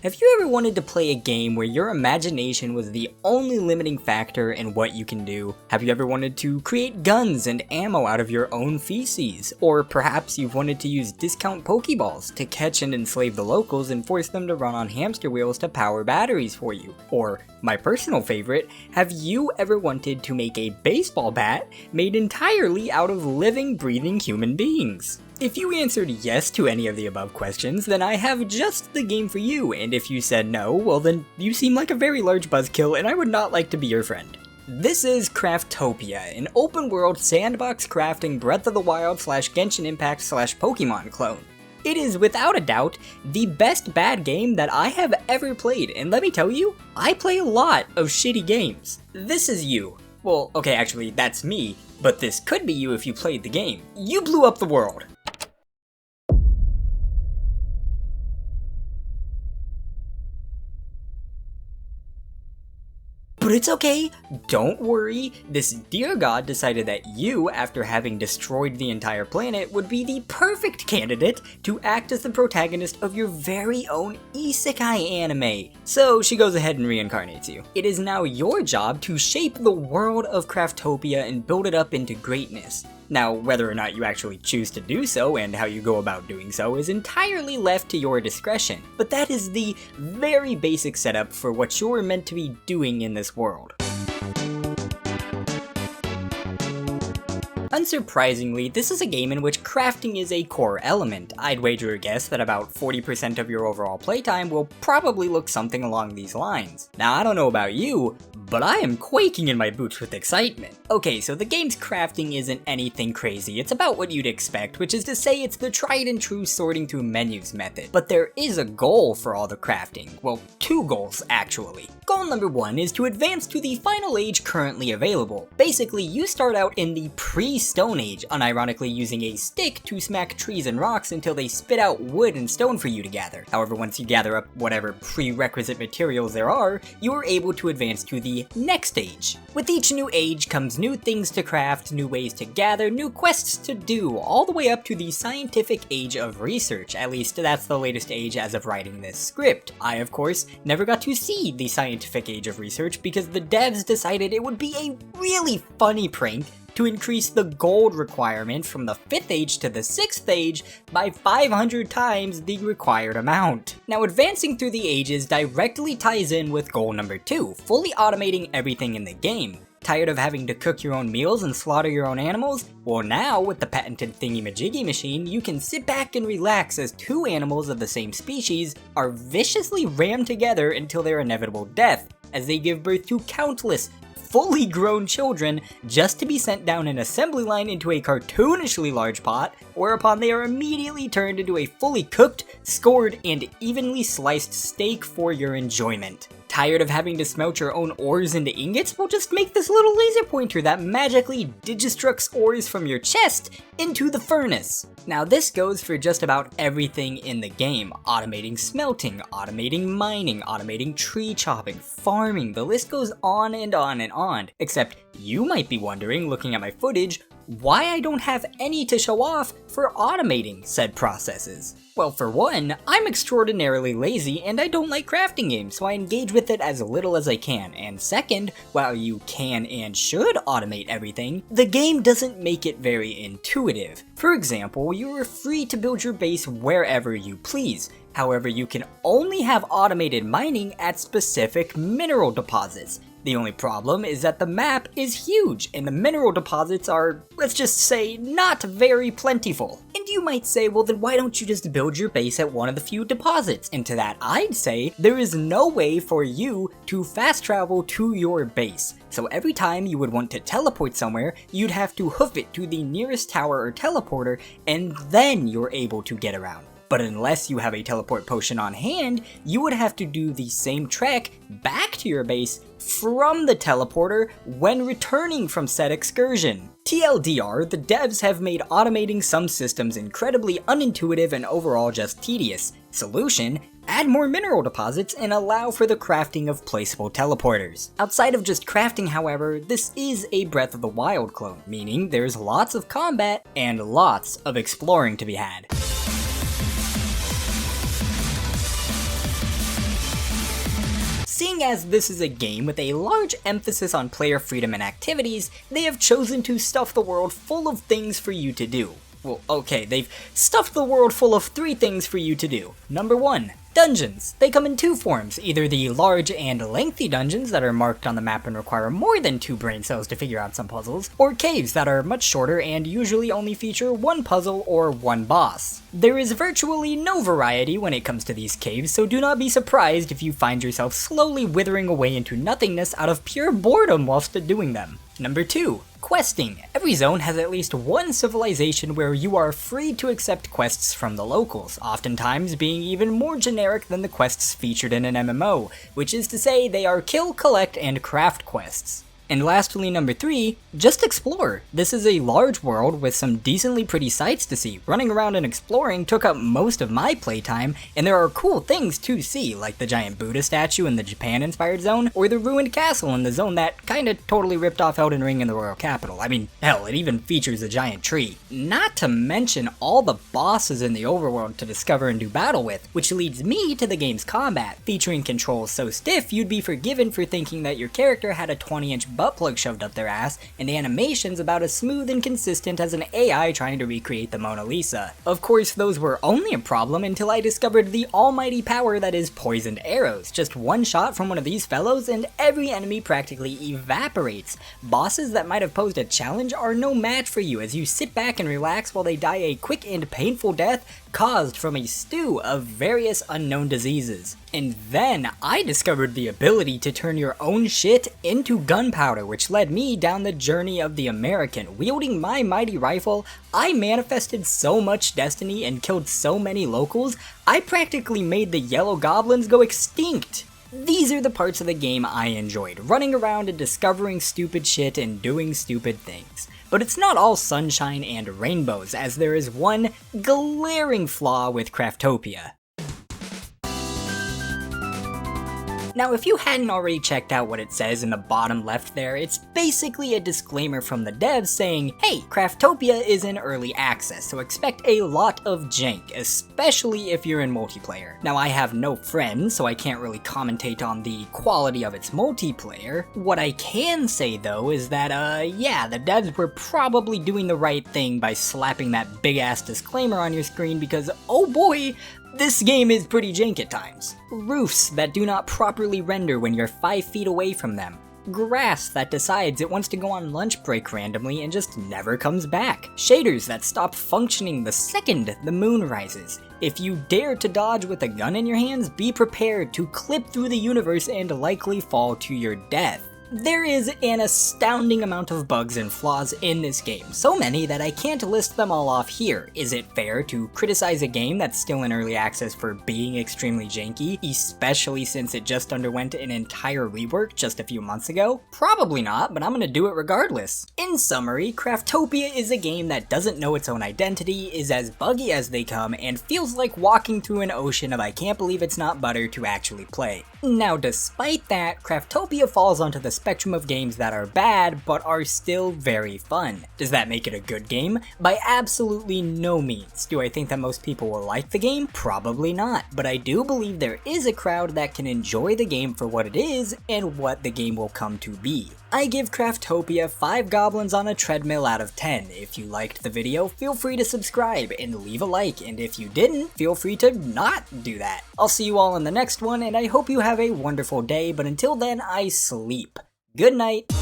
Have you ever wanted to play a game where your imagination was the only limiting factor in what you can do? Have you ever wanted to create guns and ammo out of your own feces? Or perhaps you've wanted to use discount Pokeballs to catch and enslave the locals and force them to run on hamster wheels to power batteries for you? Or, my personal favorite, have you ever wanted to make a baseball bat made entirely out of living, breathing human beings? If you answered yes to any of the above questions, then I have just the game for you, and if you said no, well then you seem like a very large buzzkill and I would not like to be your friend. This is Craftopia, an open-world sandbox crafting Breath of the Wild / Genshin Impact / Pokemon clone. It is without a doubt the best bad game that I have ever played, and let me tell you, I play a lot of shitty games. This is you. Well, okay, actually, that's me, but this could be you if you played the game. You blew up the world. But it's okay, don't worry, this dear god decided that you, after having destroyed the entire planet, would be the perfect candidate to act as the protagonist of your very own isekai anime. So she goes ahead and reincarnates you. It is now your job to shape the world of Craftopia and build it up into greatness. Now, whether or not you actually choose to do so and how you go about doing so is entirely left to your discretion, but that is the very basic setup for what you're meant to be doing in this world. Unsurprisingly, this is a game in which crafting is a core element. I'd wager a guess that about 40% of your overall playtime will probably look something along these lines. Now, I don't know about you, but I am quaking in my boots with excitement. Okay, so the game's crafting isn't anything crazy, it's about what you'd expect, which is to say it's the tried and true sorting through menus method. But there is a goal for all the crafting. Well, two goals actually. Goal number one is to advance to the final age currently available. Basically, you start out in the pre-Stone Age, unironically using a stick to smack trees and rocks until they spit out wood and stone for you to gather. However, once you gather up whatever prerequisite materials there are, you are able to advance to the next age. With each new age comes new things to craft, new ways to gather, new quests to do, all the way up to the scientific age of research. At least that's the latest age as of writing this script. I, of course, never got to see the scientific age of research because the devs decided it would be a really funny prank to increase the gold requirement from the 5th age to the 6th age by 500 times the required amount. Now, advancing through the ages directly ties in with goal number 2, fully automating everything in the game. Tired of having to cook your own meals and slaughter your own animals? Well, now, with the patented thingy-majiggy machine, you can sit back and relax as two animals of the same species are viciously rammed together until their inevitable death, as they give birth to countless fully grown children just to be sent down an assembly line into a cartoonishly large pot, whereupon they are immediately turned into a fully cooked, scored, and evenly sliced steak for your enjoyment. Tired of having to smelt your own ores into ingots? Well, just make this little laser pointer that magically digistructs ores from your chest into the furnace. Now, this goes for just about everything in the game. Automating smelting, automating mining, automating tree chopping, farming, the list goes on and on and on. Except you might be wondering, looking at my footage, why I don't have any to show off for automating said processes. Well, for one, I'm extraordinarily lazy and I don't like crafting games, so I engage with it as little as I can. And second, while you can and should automate everything, the game doesn't make it very intuitive. For example, you are free to build your base wherever you please. However, you can only have automated mining at specific mineral deposits. The only problem is that the map is huge and the mineral deposits are, let's just say, not very plentiful. And you might say, well then why don't you just build your base at one of the few deposits? And to that I'd say, there is no way for you to fast travel to your base. So every time you would want to teleport somewhere, you'd have to hoof it to the nearest tower or teleporter, and then you're able to get around. But unless you have a teleport potion on hand, you would have to do the same trek back to your base from the teleporter when returning from said excursion. TLDR, the devs have made automating some systems incredibly unintuitive and overall just tedious. Solution: add more mineral deposits and allow for the crafting of placeable teleporters. Outside of just crafting, however, this is a Breath of the Wild clone, meaning there's lots of combat and lots of exploring to be had. Seeing as this is a game with a large emphasis on player freedom and activities, they have chosen to stuff the world full of things for you to do. Well, okay, they've stuffed the world full of 3 things for you to do. Number 1. Dungeons. They come in 2 forms, either the large and lengthy dungeons that are marked on the map and require more than 2 brain cells to figure out some puzzles, or caves that are much shorter and usually only feature 1 puzzle or 1 boss. There is virtually no variety when it comes to these caves, so do not be surprised if you find yourself slowly withering away into nothingness out of pure boredom whilst doing them. Number 2. Questing. Every zone has at least one civilization where you are free to accept quests from the locals, oftentimes being even more generic than the quests featured in an MMO, which is to say they are kill, collect, and craft quests. And lastly, number 3, just explore. This is a large world with some decently pretty sights to see. Running around and exploring took up most of my playtime, and there are cool things to see, like the giant Buddha statue in the Japan-inspired zone, or the ruined castle in the zone that kinda totally ripped off Elden Ring in the royal capital. I mean, hell, it even features a giant tree. Not to mention all the bosses in the overworld to discover and do battle with, which leads me to the game's combat, featuring controls so stiff you'd be forgiven for thinking that your character had a 20-inch butt plug shoved up their ass, and animations about as smooth and consistent as an AI trying to recreate the Mona Lisa. Of course, those were only a problem until I discovered the almighty power that is poisoned arrows. Just one shot from one of these fellows and every enemy practically evaporates. Bosses that might have posed a challenge are no match for you as you sit back and relax while they die a quick and painful death caused from a stew of various unknown diseases. And then I discovered the ability to turn your own shit into gunpowder, which led me down the journey of the American. Wielding my mighty rifle, I manifested so much destiny and killed so many locals, I practically made the yellow goblins go extinct. These are the parts of the game I enjoyed, running around and discovering stupid shit and doing stupid things. But it's not all sunshine and rainbows, as there is one glaring flaw with Craftopia. Now, if you hadn't already checked out what it says in the bottom left there, it's basically a disclaimer from the devs saying, hey, Craftopia is in early access, so expect a lot of jank, especially if you're in multiplayer. Now, I have no friends, so I can't really commentate on the quality of its multiplayer. What I can say, though, is that, yeah, the devs were probably doing the right thing by slapping that big-ass disclaimer on your screen because, oh boy, this game is pretty jank at times. Roofs that do not properly render when you're 5 feet away from them. Grass that decides it wants to go on lunch break randomly and just never comes back. Shaders that stop functioning the second the moon rises. If you dare to dodge with a gun in your hands, be prepared to clip through the universe and likely fall to your death. There is an astounding amount of bugs and flaws in this game, so many that I can't list them all off here. Is it fair to criticize a game that's still in early access for being extremely janky, especially since it just underwent an entire rework just a few months ago? Probably not, but I'm gonna do it regardless. In summary, Craftopia is a game that doesn't know its own identity, is as buggy as they come, and feels like walking through an ocean of I can't believe it's not butter to actually play. Now, despite that, Craftopia falls onto the spectrum of games that are bad, but are still very fun. Does that make it a good game? By absolutely no means. Do I think that most people will like the game? Probably not, but I do believe there is a crowd that can enjoy the game for what it is, and what the game will come to be. I give Craftopia 5 goblins on a treadmill out of 10. If you liked the video, feel free to subscribe and leave a like, and if you didn't, feel free to not do that. I'll see you all in the next one, and I hope you have a wonderful day, but until then, I sleep. Good night.